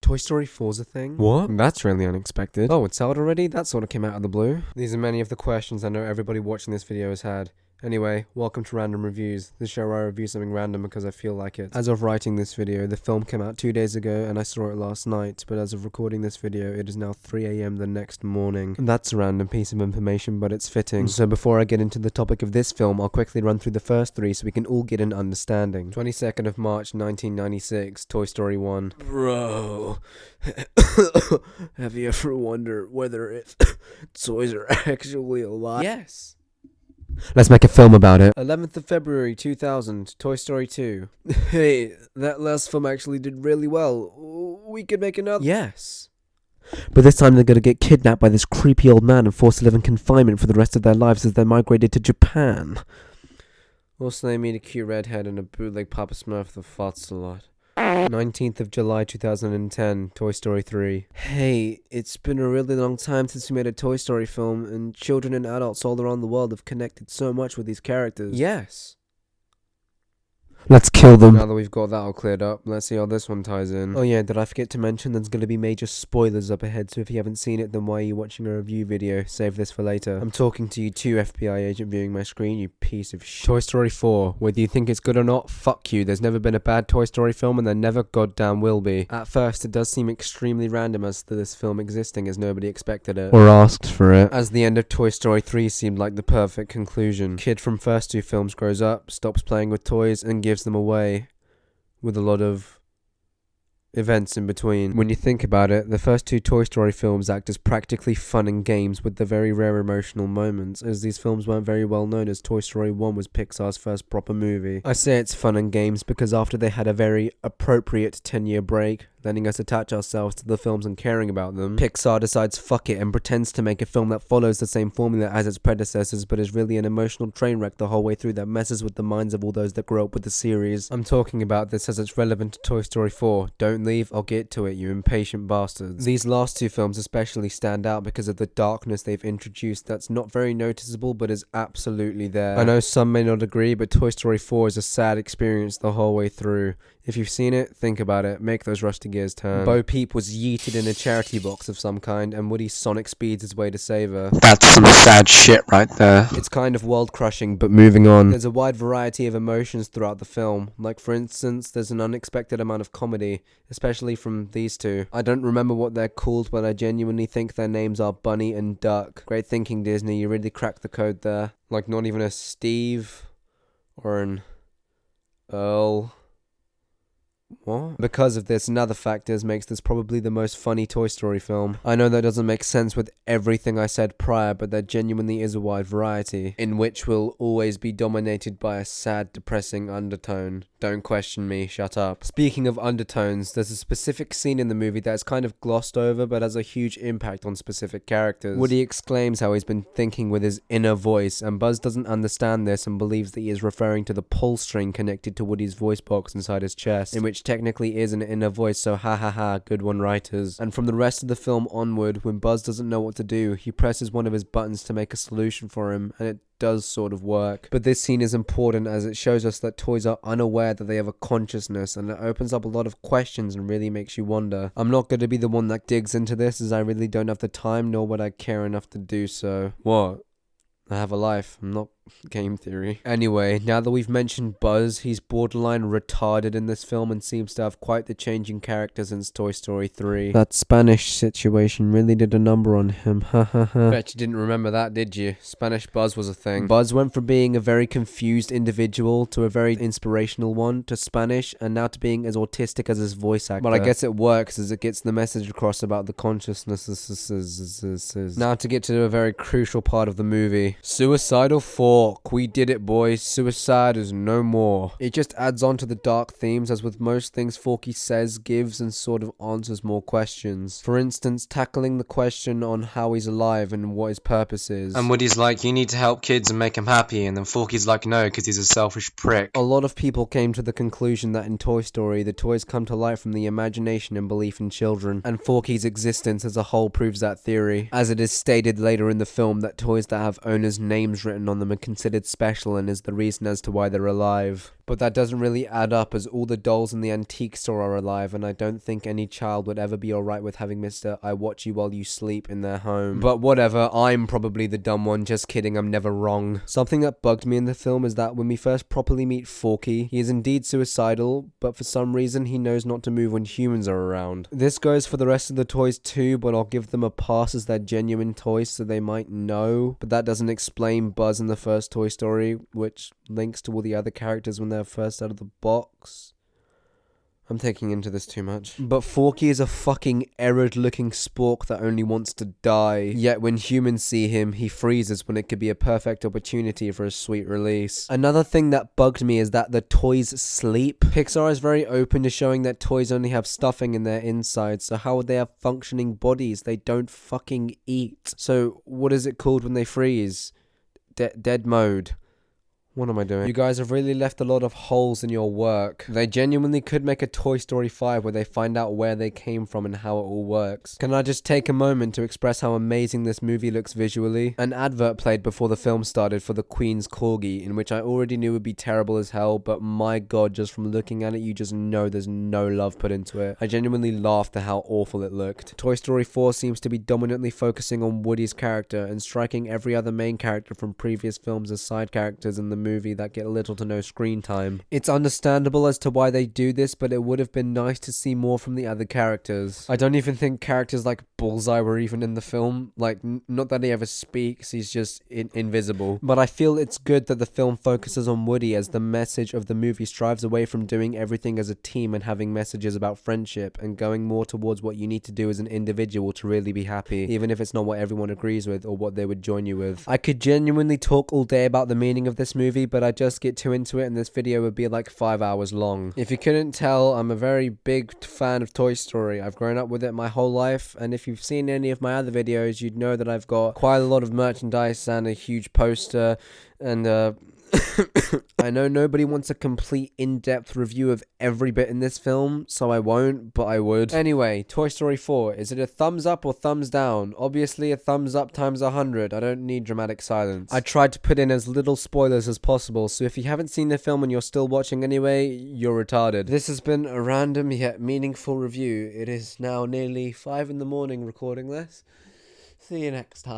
Toy Story 4's a thing? What? That's really unexpected. Oh, it's out already? That sort of came out of the blue. These are many of the questions I know everybody watching this video has had. Anyway, welcome to Random Reviews, the show where I review something random because I feel like it. As of writing this video, the film came out 2 days ago and I saw it last night, but as of recording this video, it is now 3 AM the next morning. That's a random piece of information, but it's fitting. So before I get into the topic of this film, I'll quickly run through the first three so we can all get an understanding. 22nd of March 1996, Toy Story 1. Bro, have you ever wondered whether if toys are actually alive? Yes. Let's make a film about it. 11th of February 2000, Toy Story 2. Hey, that last film actually did really well. We could make another. Yes. But this time they're gonna get kidnapped by this creepy old man and forced to live in confinement for the rest of their lives as they migrated to Japan. Also, they meet a cute redhead and a bootleg Papa Smurf that farts a lot. 19th of July 2010, Toy Story 3. Hey, it's been a really long time since we made a Toy Story film, and children and adults all around the world have connected so much with these characters. Yes. Let's kill them. Now that we've got that all cleared up, let's see how this one ties in. Oh yeah, did I forget to mention there's going to be major spoilers up ahead, so if you haven't seen it, then why are you watching a review video? Save this for later. I'm talking to you too, FBI agent viewing my screen, you piece of shit. Toy Story 4. Whether you think it's good or not, fuck you. There's never been a bad Toy Story film, and there never goddamn will be. At first, it does seem extremely random as to this film existing, as nobody expected it. Or asked for it. As the end of Toy Story 3 seemed like the perfect conclusion. Kid from first two films grows up, stops playing with toys, and gives them away. With a lot of events in between. When you think about it, the first two Toy Story films act as practically fun and games with the very rare emotional moments, as these films weren't very well known, as Toy Story 1 was Pixar's first proper movie. I say it's fun and games because after they had a very appropriate 10-year break, letting us attach ourselves to the films and caring about them, Pixar decides fuck it and pretends to make a film that follows the same formula as its predecessors but is really an emotional train wreck the whole way through that messes with the minds of all those that grew up with the series. I'm talking about this as it's relevant to Toy Story 4. Don't leave, I'll get to it, you impatient bastards. These last two films especially stand out because of the darkness they've introduced that's not very noticeable but is absolutely there. I know some may not agree, but Toy Story 4 is a sad experience the whole way through. If you've seen it, think about it. Make those rusty gears turn. Bo Peep was yeeted in a charity box of some kind, and Woody sonic speeds his way to save her. That's some sad shit right there. It's kind of world-crushing, but moving on. There's a wide variety of emotions throughout the film. Like, for instance, there's an unexpected amount of comedy, especially from these two. I don't remember what they're called, but I genuinely think their names are Bunny and Duck. Great thinking, Disney. You really cracked the code there. Like, not even a Steve or an Earl. What? Because of this and other factors makes this probably the most funny Toy Story film. I know that doesn't make sense with everything I said prior, but there genuinely is a wide variety, in which will always be dominated by a sad, depressing undertone. Don't question me, shut up. Speaking of undertones, there's a specific scene in the movie that is kind of glossed over but has a huge impact on specific characters. Woody exclaims how he's been thinking with his inner voice, and Buzz doesn't understand this and believes that he is referring to the pull string connected to Woody's voice box inside his chest, in which technically is an inner voice, so ha ha ha, good one writers. And from the rest of the film onward, when Buzz doesn't know what to do, he presses one of his buttons to make a solution for him, and it does sort of work. But this scene is important as it shows us that toys are unaware that they have a consciousness, and it opens up a lot of questions and really makes you wonder. I'm not going to be the one that digs into this as I really don't have the time, nor would I care enough to do so. What? I have a life. I'm not game theory. Anyway, now that we've mentioned Buzz, he's borderline retarded in this film and seems to have quite the change in character since Toy Story 3. That Spanish situation really did a number on him. Ha ha ha. Bet you didn't remember that, did you? Spanish Buzz was a thing. Buzz went from being a very confused individual to a very inspirational one to Spanish, and now to being as autistic as his voice actor. But I guess it works as it gets the message across about the consciousness. Now to get to a very crucial part of the movie. Suicidal Fork. We did it, boys. Suicide is no more. It just adds on to the dark themes, as with most things Forky says, gives and sort of answers more questions. For instance, tackling the question on how he's alive and what his purpose is. And Woody's like, you need to help kids and make them happy, and then Forky's like, no, because he's a selfish prick. A lot of people came to the conclusion that in Toy Story, the toys come to life from the imagination and belief in children, and Forky's existence as a whole proves that theory, as it is stated later in the film that toys that have owners' names written on them are considered special and is the reason as to why they're alive. But that doesn't really add up, as all the dolls in the antique store are alive, and I don't think any child would ever be alright with having Mr. I watch you while you sleep in their home. But whatever, I'm probably the dumb one, just kidding, I'm never wrong. Something that bugged me in the film is that when we first properly meet Forky, he is indeed suicidal, but for some reason he knows not to move when humans are around. This goes for the rest of the toys too, but I'll give them a pass as they're genuine toys, so they might know. But that doesn't explain Buzz in the first Toy Story, which links to all the other characters when they're first out of the box. I'm taking into this too much. But Forky is a fucking error-looking spork that only wants to die. Yet when humans see him, he freezes when it could be a perfect opportunity for a sweet release. Another thing that bugged me is that the toys sleep. Pixar is very open to showing that toys only have stuffing in their insides, so how would they have functioning bodies? They don't fucking eat. So what is it called when they freeze? Dead mode. What am I doing? You guys have really left a lot of holes in your work. They genuinely could make a Toy Story 5 where they find out where they came from and how it all works. Can I just take a moment to express how amazing this movie looks visually? An advert played before the film started for the Queen's Corgi, in which I already knew would be terrible as hell, but my god, just from looking at it, you just know there's no love put into it. I genuinely laughed at how awful it looked. Toy Story 4 seems to be dominantly focusing on Woody's character and striking every other main character from previous films as side characters in the movie that get little to no screen time. It's understandable as to why they do this, but it would have been nice to see more from the other characters. I don't even think characters like Bullseye were even in the film. Like, not that he ever speaks, he's just invisible. But I feel it's good that the film focuses on Woody, as the message of the movie strives away from doing everything as a team and having messages about friendship, and going more towards what you need to do as an individual to really be happy, even if it's not what everyone agrees with or what they would join you with. I could genuinely talk all day about the meaning of this movie, but I just get too into it and this video would be like 5 hours long. If you couldn't tell, I'm a very big fan of Toy Story. I've grown up with it my whole life, and if you've seen any of my other videos, you'd know that I've got quite a lot of merchandise and a huge poster, and I know nobody wants a complete in-depth review of every bit in this film, so I won't, but I would. Anyway, Toy Story 4, is it a thumbs up or thumbs down? Obviously a thumbs up times 100, I don't need dramatic silence. I tried to put in as little spoilers as possible, so if you haven't seen the film and you're still watching anyway, you're retarded. This has been a random yet meaningful review. It is now nearly 5 in the morning recording this. See you next time.